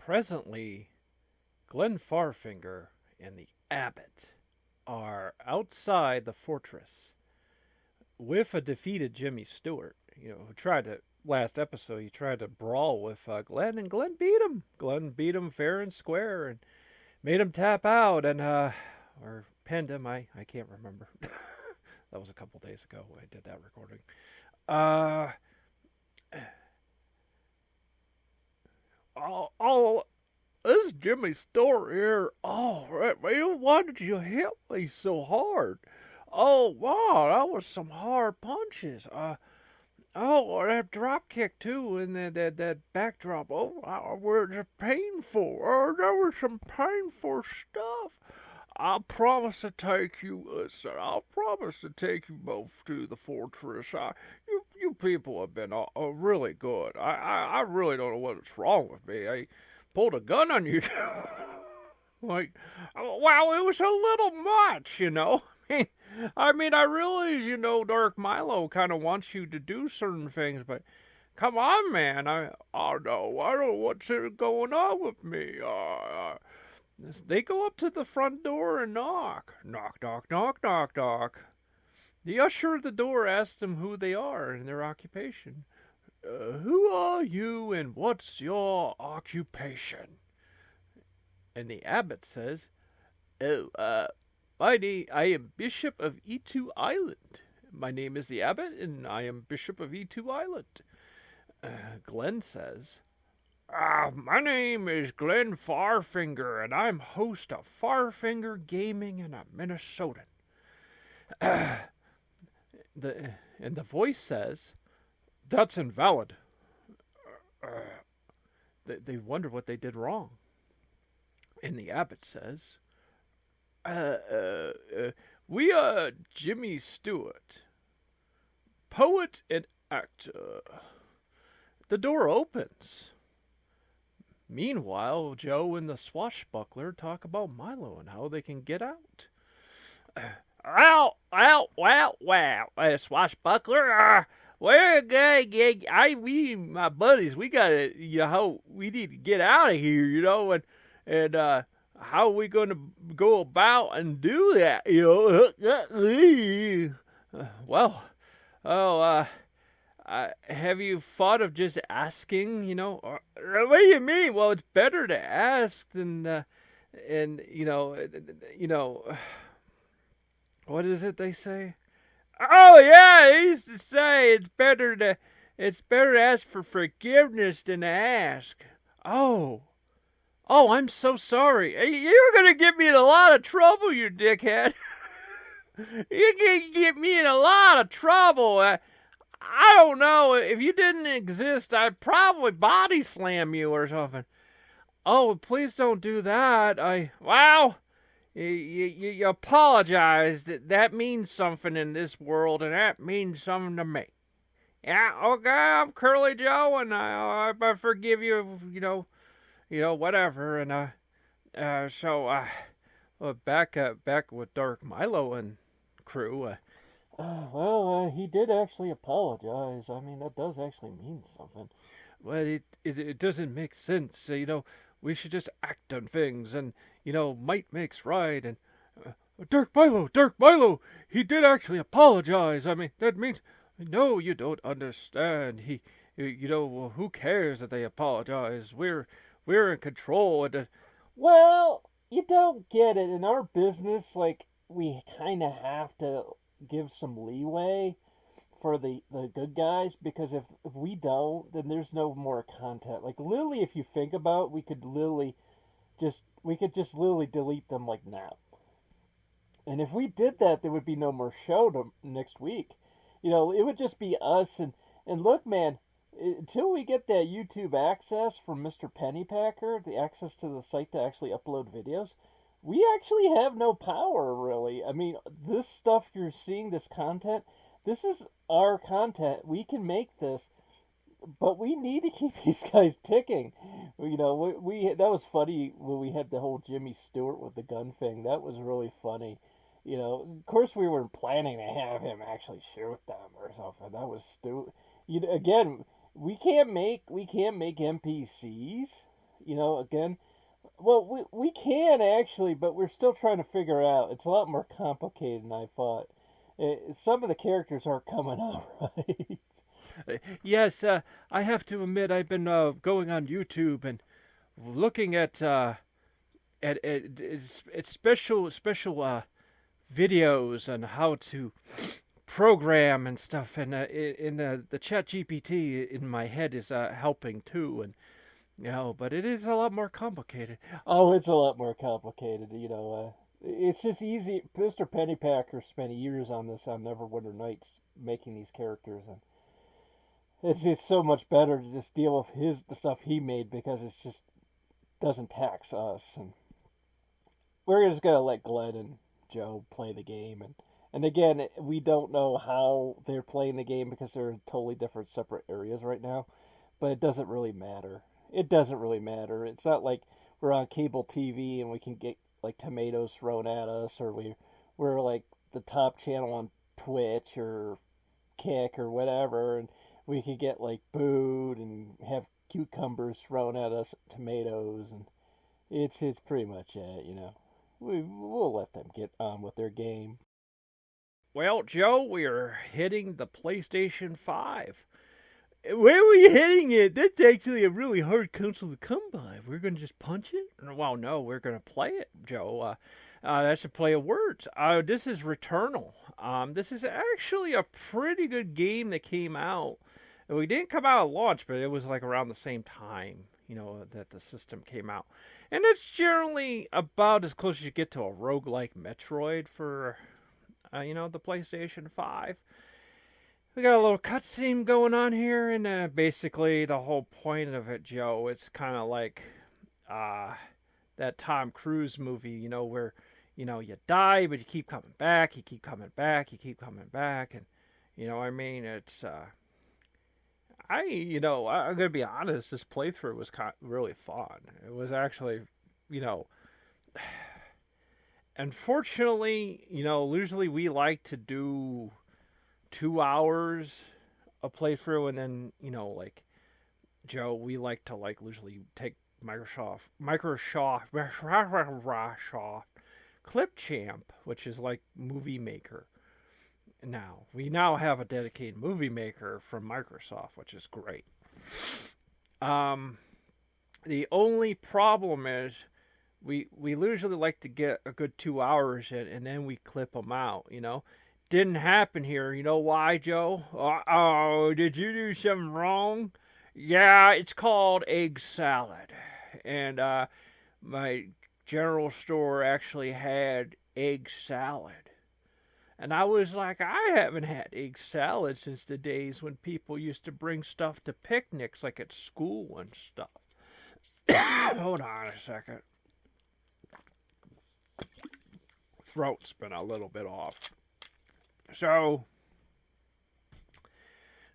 Presently, Glenn Farfinger and the Abbot are outside the fortress with a defeated Jimmy Stewart. Who tried to last episode. He tried to brawl with Glenn, and Glenn beat him. Glenn beat him fair and square, and made him tap out, and or pinned him. I can't remember. That was a couple days ago when I did that recording. Uh, oh, this Jimmy Stewart here. Oh, man, why did you hit me so hard? Oh, wow, that was some hard punches. Oh, that drop kick too, and that backdrop. Oh, were it painful? Oh, there was some painful stuff. I promise to take you. Listen, I promise to take you both to the fortress. You people have been really good. I really don't know what's wrong with me. I pulled a gun on you. Like, well, it was a little much, I mean, I realize, Dark Milo kind of wants you to do certain things, but come on, man. I don't know what's going on with me. They go up to the front door and knock. Knock, knock, knock, knock, knock. The usher at the door asks them who they are and their occupation. Who are you and what's your occupation? And the abbot says, I am Bishop of E2 Island. My name is the Abbot, and I am Bishop of E2 Island. Glenn says, my name is Glenn Farfinger, and I'm host of Farfinger Gaming, and I'm Minnesotan. And the voice says, that's invalid. They wonder what they did wrong. And the Abbot says, we are Jimmy Stewart, poet and actor. The door opens. Meanwhile, Joe and the swashbuckler talk about Milo and how they can get out. Swashbuckler, we're gonna get. We, my buddies, we gotta, we need to get out of here, and how are we going to go about and do that? Have you thought of just asking? What do you mean? Well, it's better to ask than, what is it they say? Oh yeah, they used to say it's better to ask for forgiveness than to ask. Oh, I'm so sorry. You're going to get me in a lot of trouble, you dickhead. You're going to get me in a lot of trouble. I don't know. If you didn't exist, I'd probably body slam you or something. Oh, please don't do that. You apologized. That means something in this world, and that means something to me. Yeah, okay, I'm Curly Joe, and I forgive you, whatever, and back with Dark Milo and crew. He did actually apologize. I mean, that does actually mean something. Well, it doesn't make sense. We should just act on things, and might makes right. And Dark Milo, he did actually apologize. I mean, that means no, you don't understand. Who cares that they apologize? We're in control. Well, you don't get it. In our business, we kind of have to give some leeway for the good guys, because if we don't, then there's no more content. Literally, if you think about it, we could just literally delete them now. And if we did that, there would be no more show next week. It would just be us. And look, man, until we get that YouTube access from Mr. Pennypacker, the access to the site to actually upload videos, we actually have no power, really. I mean, this stuff you're seeing, this content, this is our content. We can make this, but we need to keep these guys ticking. We that was funny when we had the whole Jimmy Stewart with the gun thing. That was really funny. Of course we weren't planning to have him actually shoot them or something. That was stupid. Again, we can't make NPCs. Again, well, we can actually, but we're still trying to figure it out. It's a lot more complicated than I thought. Some of the characters aren't coming out right. Yes, I have to admit I've been going on YouTube and looking at special videos on how to program and stuff, and in the Chat GPT in my head is helping too, and but it is a lot more complicated. Oh, it's a lot more complicated. It's just easy. Mr. Pennypacker spent years on this on Neverwinter Nights making these characters, and it's so much better to just deal with the stuff he made because it's just doesn't tax us, and we're just gonna let Glenn and Joe play the game, and again, we don't know how they're playing the game because they're in totally different separate areas right now, but it doesn't really matter. It doesn't really matter. It's not like we're on cable TV and we can get like tomatoes thrown at us, or we're like the top channel on Twitch or Kick or whatever, and we could get like booed and have cucumbers thrown at us, tomatoes, and it's pretty much it. We'll let them get on with their game. Well, Joe, we're hitting the PlayStation 5. Where were you hitting it? That's actually a really hard console to come by. We're going to just punch it? Well, no, we're going to play it, Joe. That's a play of words. This is Returnal. This is actually a pretty good game that came out. We didn't come out at launch, but it was like around the same time, that the system came out. And it's generally about as close as you get to a roguelike Metroid for, the PlayStation 5. We got a little cutscene going on here, and basically the whole point of it, Joe, it's kind of like that Tom Cruise movie, where, you die, but you keep coming back, you keep coming back, you keep coming back, and, I mean, it's, I'm going to be honest, this playthrough was really fun. It was actually, unfortunately, usually we like to do 2 hours a playthrough, and then like Joe, we like to usually take Microsoft Clipchamp, which is like Movie Maker. Now we have a dedicated Movie Maker from Microsoft, which is great. The only problem is we usually like to get a good 2 hours in, and then we clip them out. Didn't happen here. You know why, Joe? Oh, did you do something wrong? Yeah, it's called egg salad. And my general store actually had egg salad. And I was like, I haven't had egg salad since the days when people used to bring stuff to picnics, like at school and stuff. Hold on a second. Throat's been a little bit off. So,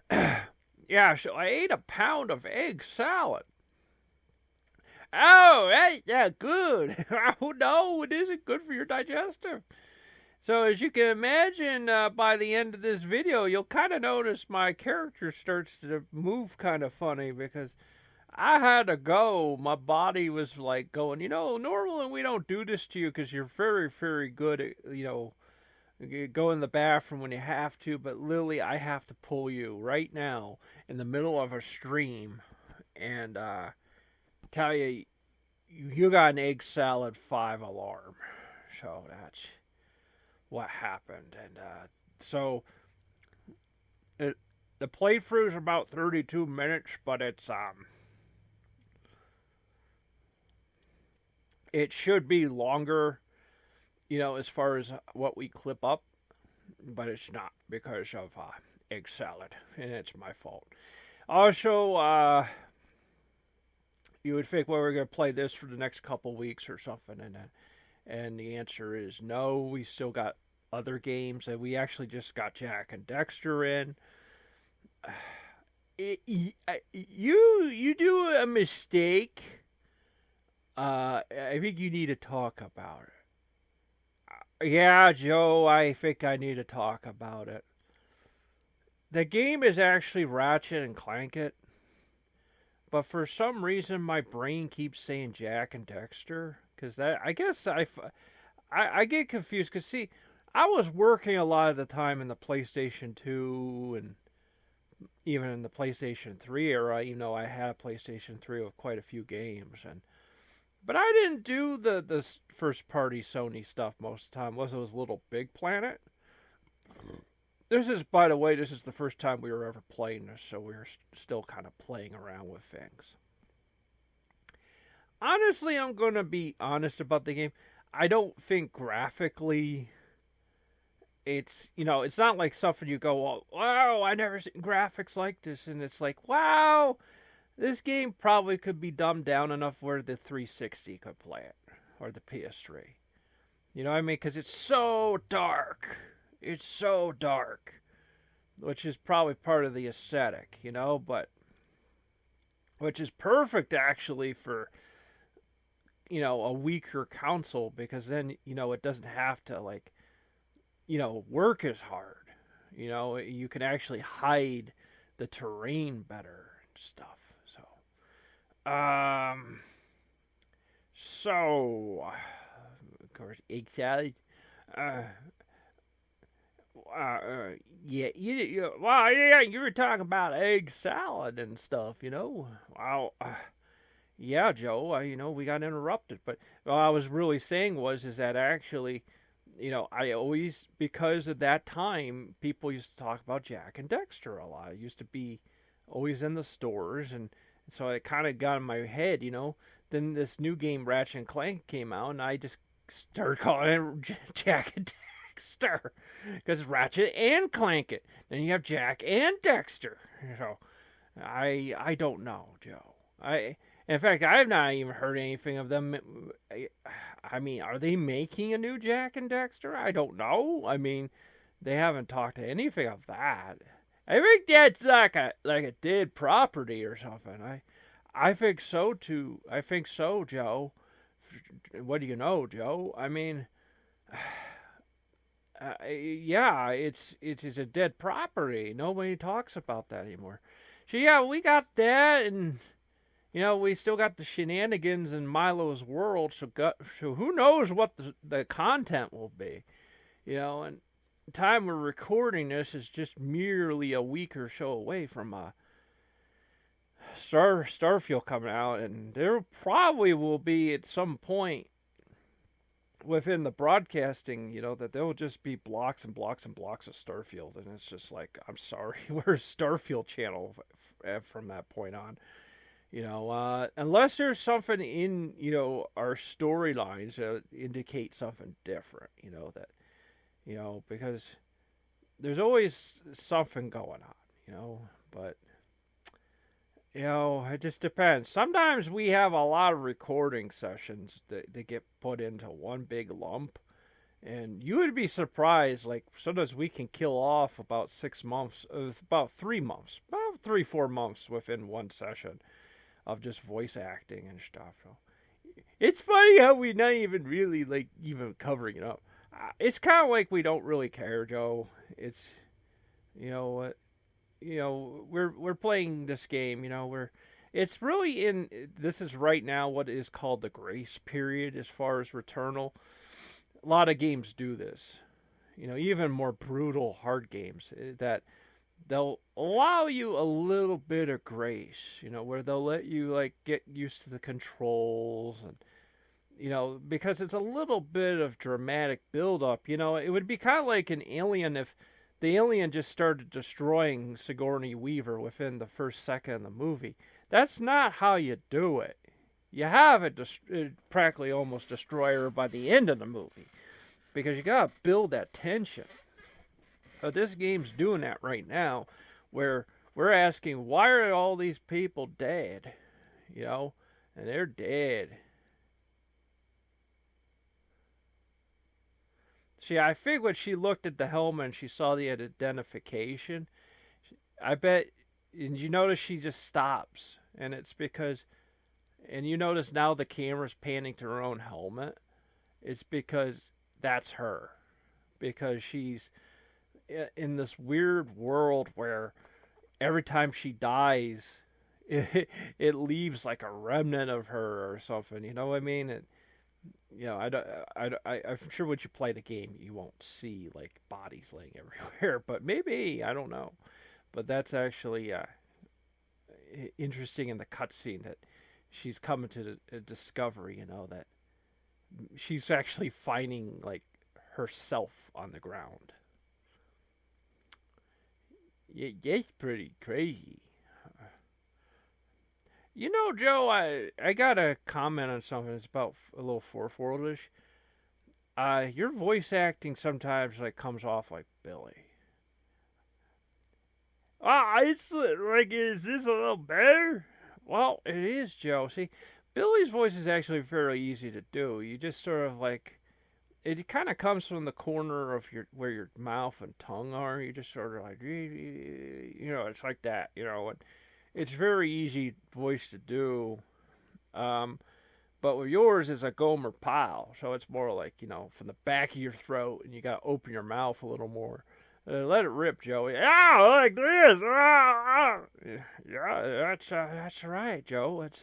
so I ate a pound of egg salad. Oh, that's not good. Oh, no, it isn't good for your digestive. So, as you can imagine, by the end of this video, you'll kind of notice my character starts to move kind of funny because I had to go. My body was like going, normally we don't do this to you because you're very, very good at, go in the bathroom when you have to, but Lily, I have to pull you right now in the middle of a stream and tell you got an egg salad 5 alarm. So that's what happened. And so the playthrough is about 32 minutes, but it should be longer, as far as what we clip up, but it's not because of egg salad, and it's my fault. Also, you would think, well, we're going to play this for the next couple weeks or something, and the answer is no. We still got other games, and we actually just got Jack and Dexter in. You do a mistake. I think you need to talk about it. Yeah, Joe, I think I need to talk about it. The game is actually Ratchet and Clank It, but for some reason my brain keeps saying Jack and Dexter. Because I guess I get confused. Because, see, I was working a lot of the time in the PlayStation 2 and even in the PlayStation 3 era, even though I had a PlayStation 3 with quite a few games. But I didn't do the first party Sony stuff most of the time. It was Little Big Planet. This is, by the way, this is the first time we were ever playing this, so we were still kind of playing around with things. Honestly, I'm going to be honest about the game. I don't think graphically it's, it's not like something you go, wow, I never seen graphics like this. And it's like, wow, this game probably could be dumbed down enough where the 360 could play it, or the PS3. You know what I mean? Because it's so dark. It's so dark, which is probably part of the aesthetic, but which is perfect actually for, a weaker console, because then, it doesn't have to work as hard. You can actually hide the terrain better and stuff. So, of course, excited. Yeah, you were talking about egg salad and stuff, Well, yeah, Joe, we got interrupted, but what I was really saying is that actually, I always, because of that time, people used to talk about Jack and Dexter a lot. It used to be always in the stores, and so it kind of got in my head, Then this new game, Ratchet and Clank, came out, and I just started calling it Jack and Dexter, because it's Ratchet and Clank it. Then you have Jack and Dexter. So I don't know, Joe. In fact, I've not even heard anything of them. I mean, are they making a new Jack and Dexter? I don't know. I mean, they haven't talked to anything of that. I think that's like a dead property or something. I think so too. I think so, Joe. What do you know, Joe? I mean, yeah, it's a dead property. Nobody talks about that anymore. So yeah, we got that, and we still got the shenanigans in Milo's world. So who knows what the content will be, And the time we're recording this is just merely a week or so away from Starfield coming out, and there probably will be at some point within the broadcasting, that there will just be blocks and blocks and blocks of Starfield, and it's just like, I'm sorry, where's Starfield channel from that point on? Unless there's something in, our storylines that indicate something different, because there's always something going on, but, it just depends. Sometimes we have a lot of recording sessions that get put into one big lump, and you would be surprised, sometimes we can kill off about 6 months, about 3 months, about 3-4 months within one session of just voice acting and stuff. So it's funny how we're not even really even covering it up. It's kind of like we don't really care, Joe. It's we're playing this game. It's really this is right now what is called the grace period as far as Returnal. A lot of games do this. Even more brutal hard games that they'll allow you a little bit of grace, where they'll let you get used to the controls, and because it's a little bit of dramatic build up. It would be kind of like an Alien if the alien just started destroying Sigourney Weaver within the first second of the movie. That's not how you do it. You have it practically almost destroy her by the end of the movie, because you gotta build that tension. But this game's doing that right now, where we're asking, why are all these people dead? And they're dead. See, I think when she looked at the helmet and she saw the identification, I bet, and you notice she just stops. And it's because, and you notice now the camera's panning to her own helmet. It's because that's her. Because she's in this weird world where every time she dies, it leaves like a remnant of her or something. You know what I mean? I don't, I'm sure when you play the game, you won't see like bodies laying everywhere, but maybe I don't know. But that's actually interesting in the cutscene that she's coming to the discovery. That she's actually finding like herself on the ground. Yeah, that's pretty crazy. Joe, I got a comment on something. It's about a little fourth worldish. Your voice acting sometimes like comes off like Billy. It's like, is this a little better? Well, it is, Joe. See, Billy's voice is actually fairly easy to do. You just sort of like, it kind of comes from the corner of where your mouth and tongue are. You just sort of like, it's like that, and it's very easy voice to do. But with yours, it's a Gomer Pyle, so it's more like, from the back of your throat, and you got to open your mouth a little more. Let it rip, Joey. Like this. Yeah, that's right, Joe. It's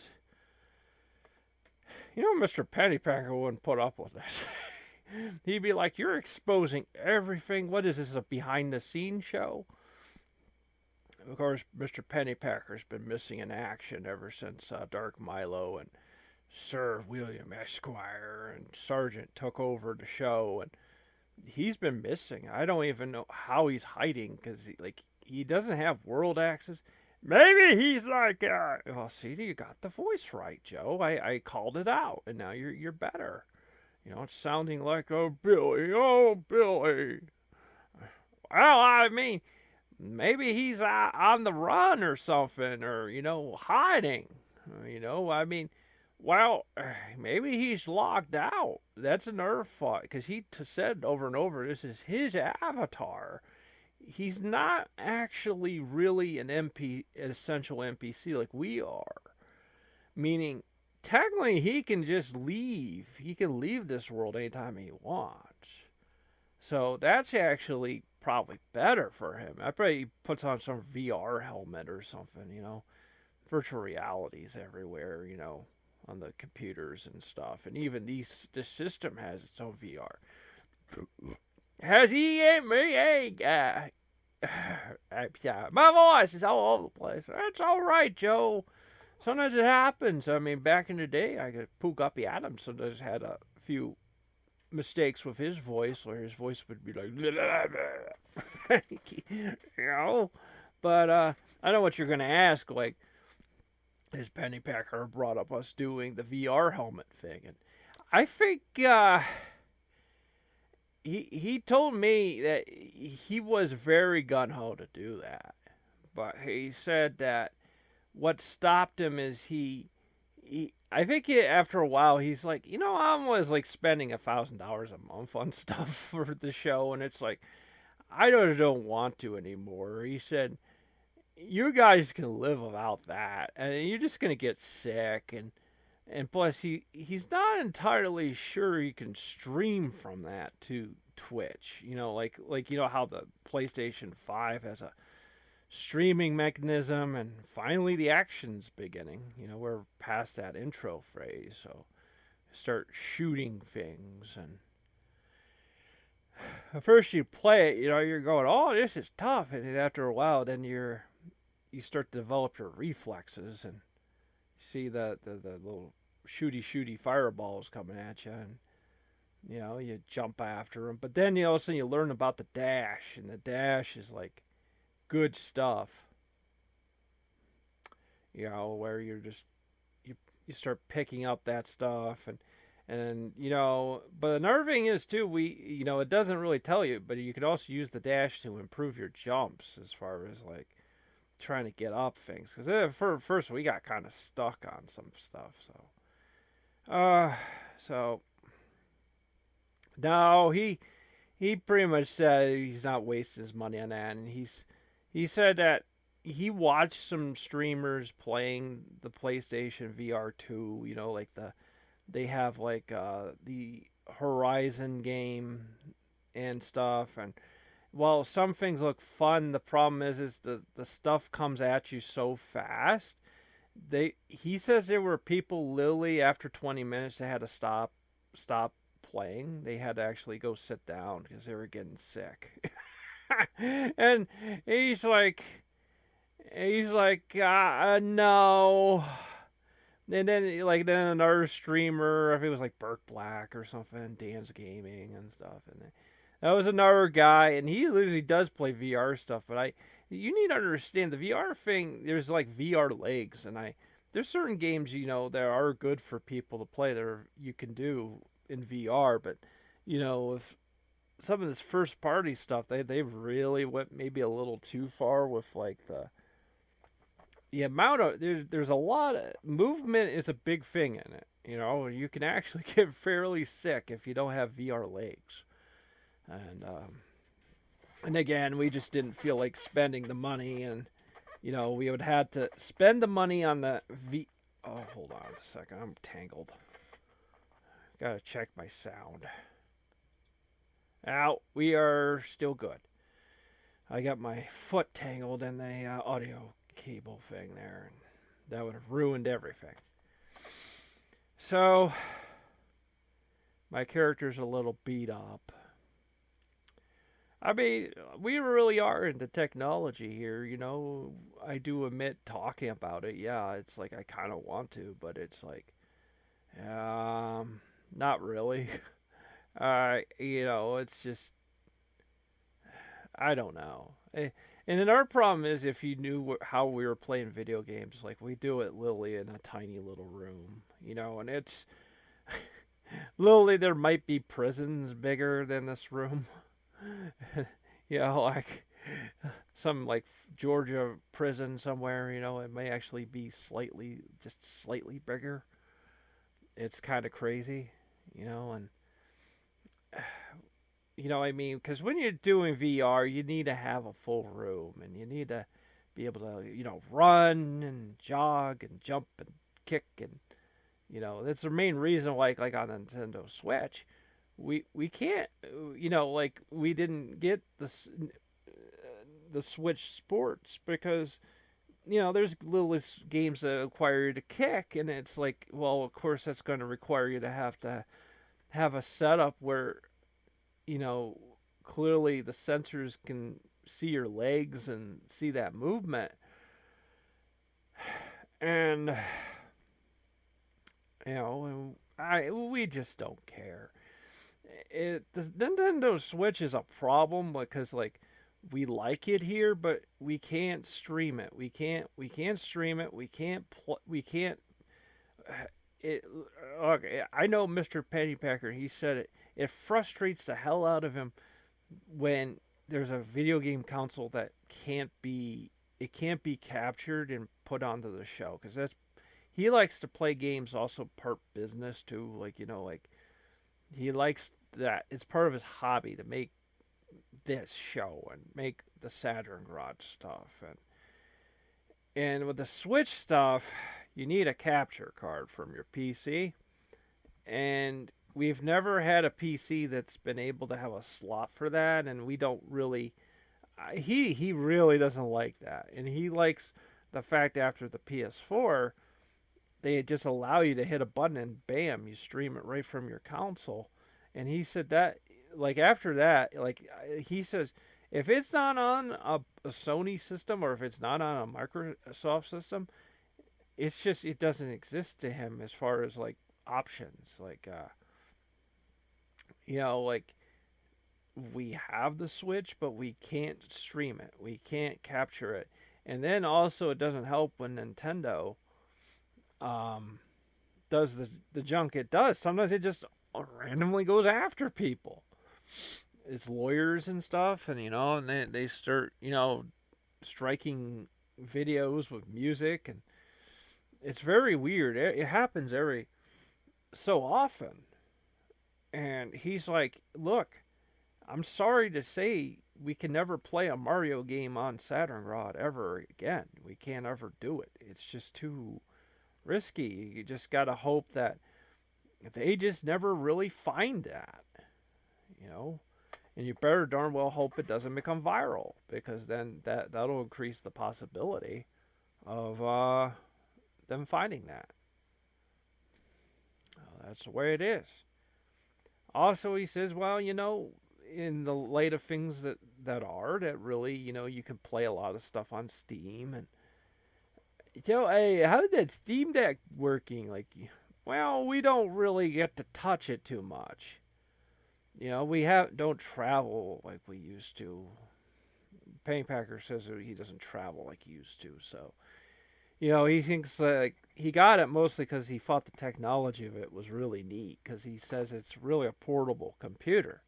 Mr. Pennypacker wouldn't put up with this. He'd be like, "You're exposing everything. What is this, a behind-the-scenes show?" Of course, Mr. Pennypacker's been missing in action ever since Dark Milo and Sir William Esquire and Sergeant took over the show, and he's been missing. I don't even know how he's hiding because he doesn't have world access. Maybe he's like, well, see, you got the voice right, Joe. I called it out, and now you're better. It's sounding like, oh Billy. Well, I mean, maybe he's on the run or something, or hiding. I mean. Well, maybe he's locked out. That's a nerve fight because he said over and over this is his avatar. He's not actually really an essential NPC like we are. Meaning, technically, he can just leave. He can leave this world anytime he wants. So that's actually probably better for him. I bet he puts on some VR helmet or something. Virtual realities everywhere. On the computers and stuff, and even this system has its own VR. Has he hit me? Hey, my voice is all over the place. That's all right, Joe. Sometimes it happens. I mean, back in the day, I could Pooh Guppy Adams sometimes had a few mistakes with his voice, where his voice would be like, But I know what you're gonna ask, like. His Pennypacker brought up us doing the VR helmet thing, and I think he told me that he was very gun ho to do that, but he said that what stopped him is he I think after a while he's like, I was like spending $1,000 a month on stuff for the show, and it's like I don't want to anymore. He said. You guys can live without that, and you're just gonna get sick, and plus he's not entirely sure he can stream from that to Twitch. Like how the PlayStation 5 has a streaming mechanism, and finally the action's beginning. We're past that intro phase, so start shooting things, and at first you play it, you're going, oh, this is tough, and after a while, then you start to develop your reflexes, and see the little shooty fireballs coming at you, and you jump after them. But then all of a sudden you learn about the dash, and the dash is like good stuff. Where you're just you start picking up that stuff, and but the nerving is too. It doesn't really tell you, but you could also use the dash to improve your jumps as far as like. Trying to get up things, because for first we got kind of stuck on some stuff, so no, he pretty much said he's not wasting his money on that, and he said that he watched some streamers playing the PlayStation VR 2, like they have like the Horizon game and stuff, and while some things look fun, the problem is the stuff comes at you so fast he says there were people literally after 20 minutes they had to stop playing. They had to actually go sit down because they were getting sick. And he's like no. And then another streamer, I think it was like Burt Black or something, Dan's Gaming and stuff, and that was another guy, and he literally does play VR stuff. But you need to understand the VR thing. There's like VR legs, and there's certain games that are good for people to play that you can do in VR. But if some of this first party stuff, they really went maybe a little too far with like the amount of there's a lot of movement is a big thing in it. You can actually get fairly sick if you don't have VR legs. And again, we just didn't feel like spending the money, and we would have to spend the money on the Oh, hold on a second, I'm tangled. Gotta check my sound. Out, we are still good. I got my foot tangled in the audio cable thing there, and that would have ruined everything. So, my character's a little beat up. I mean, we really are into technology here, I do admit talking about it. Yeah, it's like I kind of want to, but it's like, not really. It's just, I don't know. And then our problem is if you knew how we were playing video games, like we do it literally in a tiny little room, and it's, literally there might be prisons bigger than this room. Like some like Georgia prison somewhere, it may actually be just slightly bigger. It's kind of crazy, and I mean, because when you're doing VR, you need to have a full room, and you need to be able to, run and jog and jump and kick, and that's the main reason. Like on the Nintendo Switch, we can't, like we didn't get the Switch Sports because there's little games that require you to kick, and it's like, well, of course that's going to require you to have a setup where clearly the sensors can see your legs and see that movement. And we just don't care. The Nintendo Switch is a problem because like we like it here, but we can't stream it. We can't stream it. We can't. Okay, I know Mr. Pennypacker. He said it. It frustrates the hell out of him when there's a video game console that can't be captured and put onto the show, because he likes to play games also part business too. Like he likes that. It's part of his hobby to make this show and make the Saturn Garage stuff, and with the Switch stuff, you need a capture card from your PC, and we've never had a PC that's been able to have a slot for that, and we don't really. He really doesn't like that, and he likes the fact after the PS4, they just allow you to hit a button and bam, you stream it right from your console. And he said that, like after that, like he says, if it's not on a Sony system or if it's not on a Microsoft system, it doesn't exist to him as far as like options, like like we have the Switch, but we can't stream it. We can't capture it. And then also it doesn't help when Nintendo does the junk it does. Sometimes it just randomly goes after people. It's lawyers and stuff, and and they start, striking videos with music, and it's very weird. It happens every so often. And he's like, look, I'm sorry to say we can never play a Mario game on Saturn Rod ever again. We can't ever do it. It's just too risky. You just got to hope that they just never really find that, And you better darn well hope it doesn't become viral, because then that'll increase the possibility of them finding that. That's the way it is. Also, he says, well, in the light of things that really, you can play a lot of stuff on Steam. And hey, how's that Steam Deck working? Like, well, we don't really get to touch it too much. We don't travel like we used to. Pennypacker says that he doesn't travel like he used to, so he thinks like he got it mostly because he thought the technology of it was really neat. Because he says it's really a portable computer,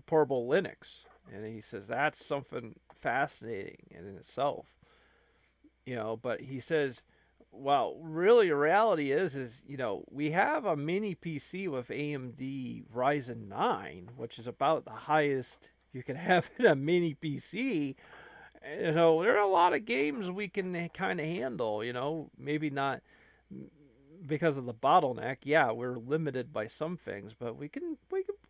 portable Linux, and he says that's something fascinating in itself. But he says, well, really, the reality is we have a mini PC with AMD Ryzen 9, which is about the highest you can have in a mini PC. So there are a lot of games we can kind of handle, maybe not because of the bottleneck. Yeah, we're limited by some things, but we can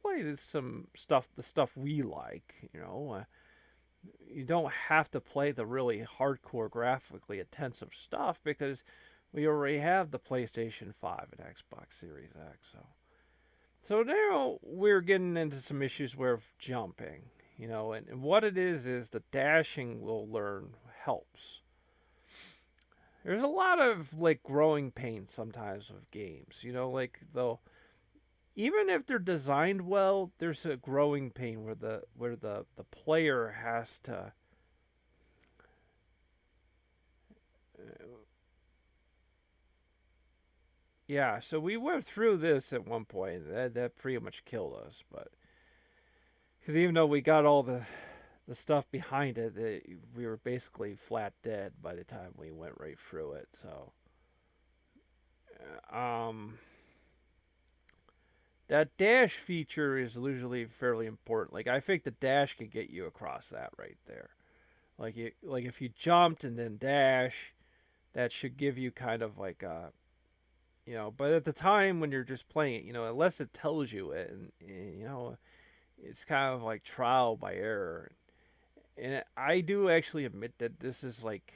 play some stuff, the stuff we like. You don't have to play the really hardcore, graphically intensive stuff because we already have the PlayStation 5 and Xbox Series X. So now we're getting into some issues where jumping, and what it is the dashing we'll learn helps. There's a lot of like growing pains sometimes with games, like though even if they're designed well, there's a growing pain where the player has to yeah, so we went through this at one point. That pretty much killed us, but because even though we got all the stuff behind it, we were basically flat dead by the time we went right through it. So, that dash feature is usually fairly important. Like I think the dash could get you across that right there. Like if you jumped and then dash, that should give you kind of like a but at the time when you're just playing it, unless it tells you it, and it's kind of like trial by error. And I do actually admit that this is like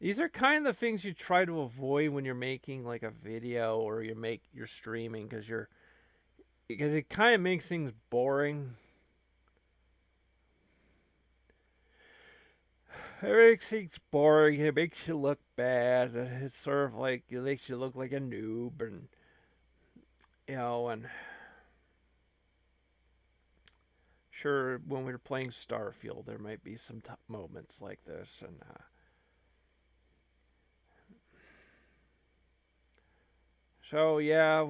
these are kind of the things you try to avoid when you're making like a video or you're streaming because it kind of makes things boring. It makes things boring. It makes you look bad. It's sort of like it makes you look like a noob, and and sure, when we were playing Starfield, there might be some moments like this, and so yeah,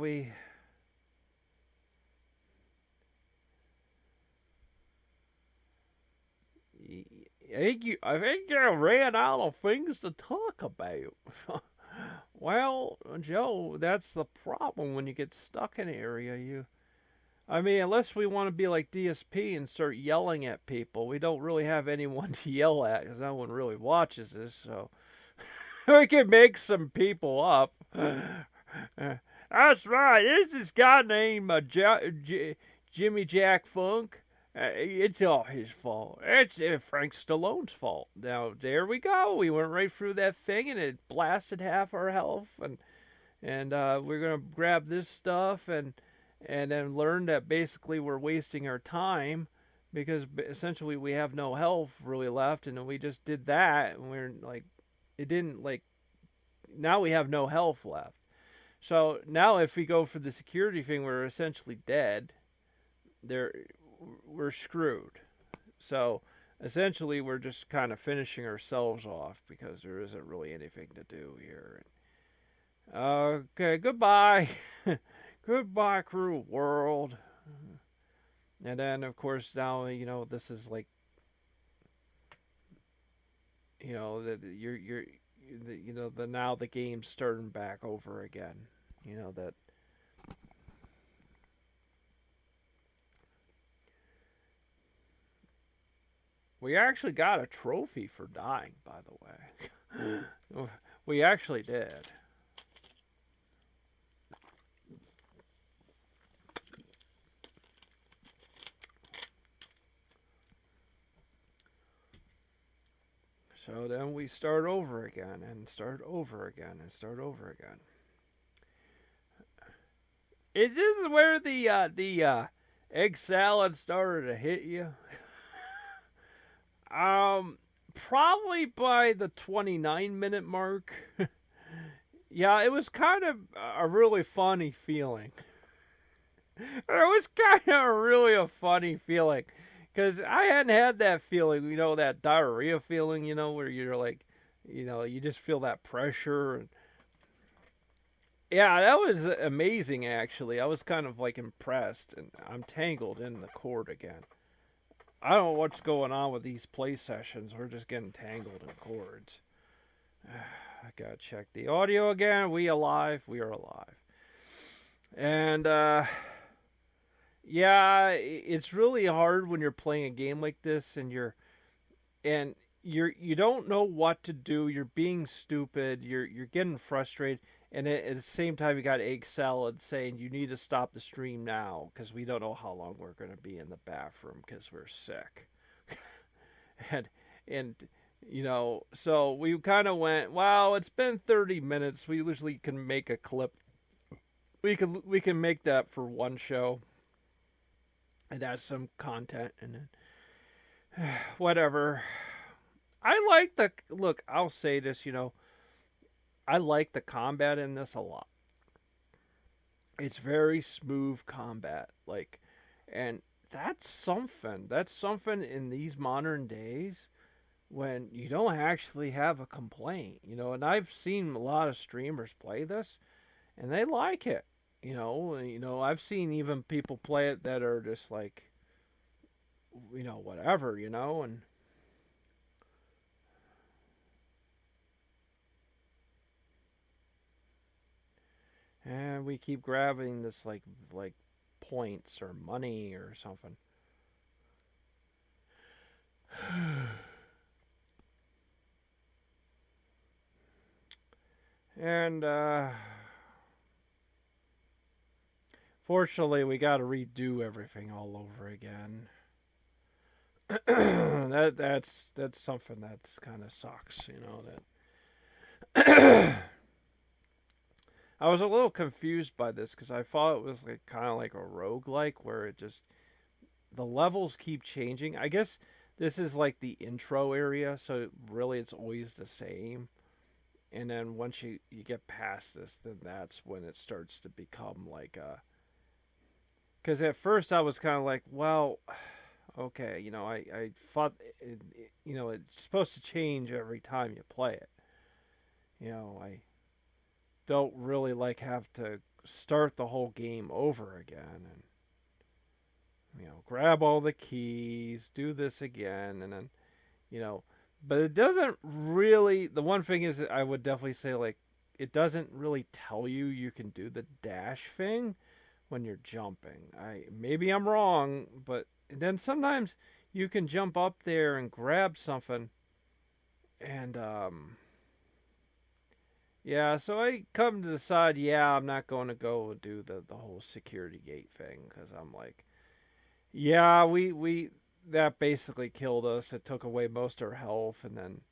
I think you ran out of things to talk about. Well, Joe, that's the problem when you get stuck in an area. Unless we want to be like DSP and start yelling at people, we don't really have anyone to yell at because no one really watches this. So we can make some people up. That's right. There's this guy named Jimmy Jack Funk. It's all his fault. It's Frank Stallone's fault. Now there we go. We went right through that thing, and it blasted half our health. And we're gonna grab this stuff and then learn that basically we're wasting our time because essentially we have no health really left, and we just did that, and we're like, it didn't like. Now we have no health left. So now if we go for the security thing, we're essentially dead. We're screwed. So essentially we're just kind of finishing ourselves off because there isn't really anything to do here. Okay, goodbye. Goodbye, cruel world. And then of course now this is like now the game's starting back over again. That we actually got a trophy for dying, by the way. We actually did. So then we start over again and start over again and start over again. Is this where the egg salad started to hit you? Probably by the 29-minute mark. Yeah, it was kind of a really funny feeling. It was kind of really a funny feeling. Because I hadn't had that feeling, that diarrhea feeling, where you're like, you just feel that pressure. And yeah, that was amazing, actually. I was kind of like impressed, and I'm tangled in the cord again. I don't know what's going on with these play sessions. We're just getting tangled in cords. I gotta check the audio again. We alive? We are alive. And, yeah, it's really hard when you're playing a game like this and you don't know what to do. You're being stupid. You're getting frustrated. And at the same time, you got egg salad saying you need to stop the stream now because we don't know how long we're going to be in the bathroom because we're sick. and so we kind of went, wow, it's been 30 minutes. We usually can make a clip. We can make that for one show. And that's some content and then whatever. Look, I'll say this, I like the combat in this a lot. It's very smooth combat, and that's something. That's something in these modern days when you don't actually have a complaint, and I've seen a lot of streamers play this and they like it. I've seen even people play it that are just like, whatever, and we keep grabbing this like points or money or something. And fortunately, we got to redo everything all over again. That's something that's kind of sucks, that. I was a little confused by this because I thought it was kind of like a roguelike where it just the levels keep changing. I guess this is like the intro area, so really it's always the same. And then once you get past this, then that's when it starts to become like a. Because at first I was kind of like, well, okay, I thought, it's supposed to change every time you play it. I don't really have to start the whole game over again and, grab all the keys, do this again, and then, but it doesn't really, the one thing is that I would definitely say, it doesn't really tell you can do the dash thing when you're jumping. Maybe I'm wrong, but then sometimes you can jump up there and grab something, and yeah, so I come to decide, I'm not going to go do the whole security gate thing because I'm like, yeah, we that basically killed us. It took away most of our health, and then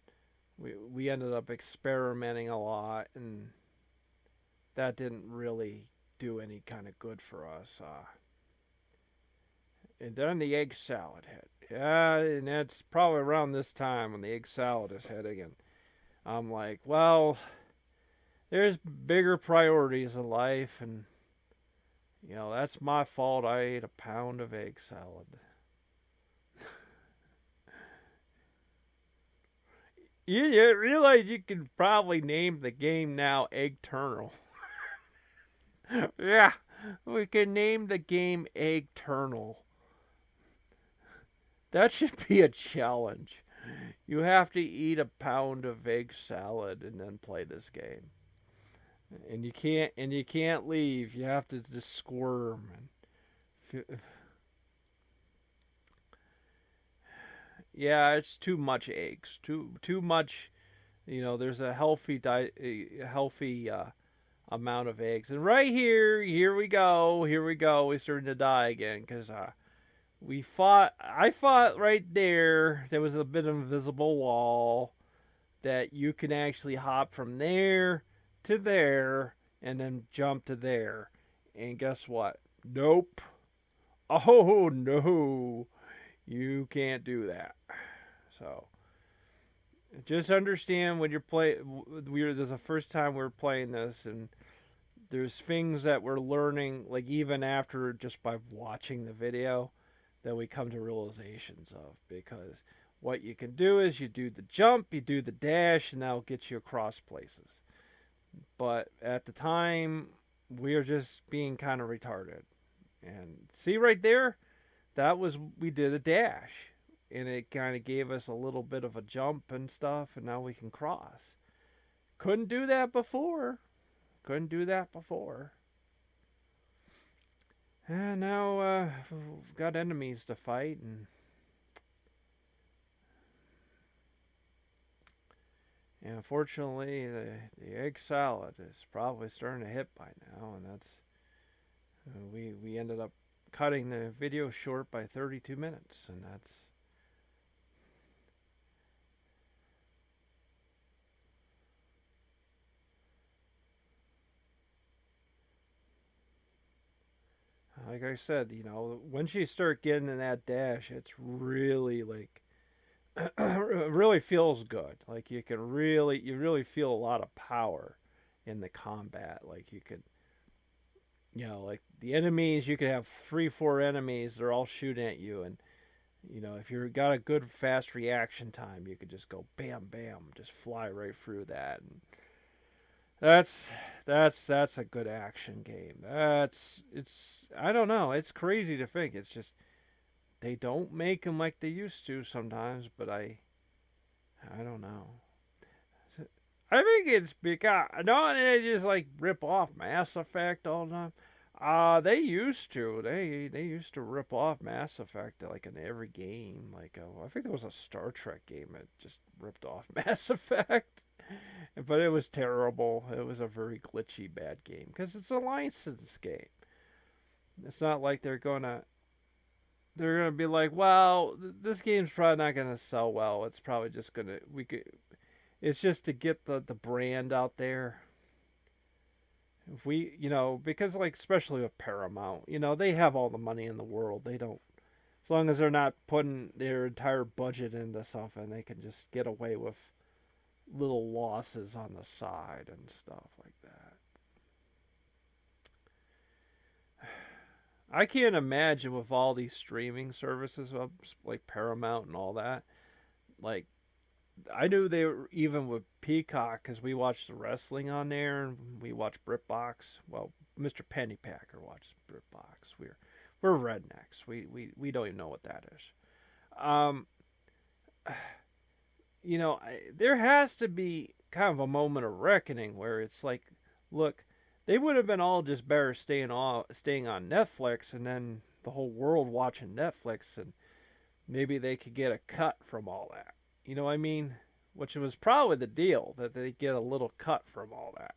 we ended up experimenting a lot, and that didn't really do any kind of good for us. And then the egg salad hit. Yeah, and that's probably around this time when the egg salad is hitting, and I'm like, well, there's bigger priorities in life, and that's my fault. I ate a pound of egg salad. You realize you can probably name the game now Returnal. Yeah, we can name the game Returnal. That should be a challenge. You have to eat a pound of egg salad and then play this game. And you can't leave. You have to just squirm and yeah, it's too much eggs. Too much. There's a healthy amount of eggs. And right here we go. We're starting to die again because I fought right there. There was a bit of invisible wall. that you can actually hop from there to there and then jump to there. And guess what? Nope. Oh no. You can't do that. So just understand when you're this is the first time we're playing this, and there's things that we're learning, like even after just by watching the video, that we come to realizations of. Because what you can do is you do the jump, you do the dash, and that'll get you across places. But at the time, we are just being kind of retarded. And see right there, we did a dash. And it kind of gave us a little bit of a jump and stuff, and now we can cross. Couldn't do that before. And now we've got enemies to fight, and unfortunately the egg salad is probably starting to hit by now, and that's we ended up cutting the video short by 32 minutes, and that's like I said, once you start getting in that dash, it's really like it really feels good. Like you really feel a lot of power in the combat. Like you could, like the enemies, you could have 3-4 enemies, they're all shooting at you, and if you've got a good fast reaction time, you could just go bam bam, just fly right through that. And that's a good action game. I don't know. It's crazy to think. It's just they don't make them like they used to sometimes. But I don't know. I think it's because they just like rip off Mass Effect all the time. They used to. They used to rip off Mass Effect like in every game. Like I think there was a Star Trek game that just ripped off Mass Effect. But it was terrible. It was a very glitchy, bad game. Because it's a licensed game. It's not like they're gonna be like, well, this game's probably not gonna sell well. It's probably just gonna it's just to get the brand out there. If we, because like especially with Paramount, they have all the money in the world. They don't, as long as they're not putting their entire budget into something, they can just get away with little losses on the side and stuff like that. I can't imagine with all these streaming services like Paramount and all that. Like, I knew they were even with Peacock because we watched the wrestling on there and we watched BritBox. Well, Mr. Pennypacker watches BritBox. We're rednecks. We don't even know what that is. There has to be kind of a moment of reckoning where it's like, look, they would have been all just better staying on Netflix, and then the whole world watching Netflix, and maybe they could get a cut from all that. You know what I mean? Which was probably the deal, that they get a little cut from all that.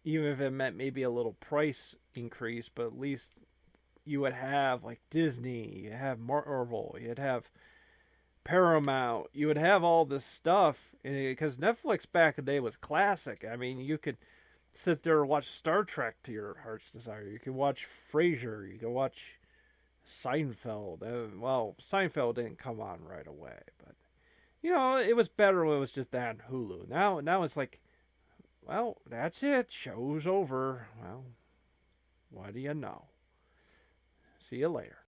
Even if it meant maybe a little price increase, but at least you would have like Disney, you have Marvel, you'd have Paramount, you would have all this stuff, because Netflix back in the day was classic. I mean, you could sit there and watch Star Trek to your heart's desire. You could watch Frasier, you could watch Seinfeld. Well, Seinfeld didn't come on right away, but it was better when it was just that on Hulu. Now it's like, well, that's it. Show's over. Well, what do you know? See you later.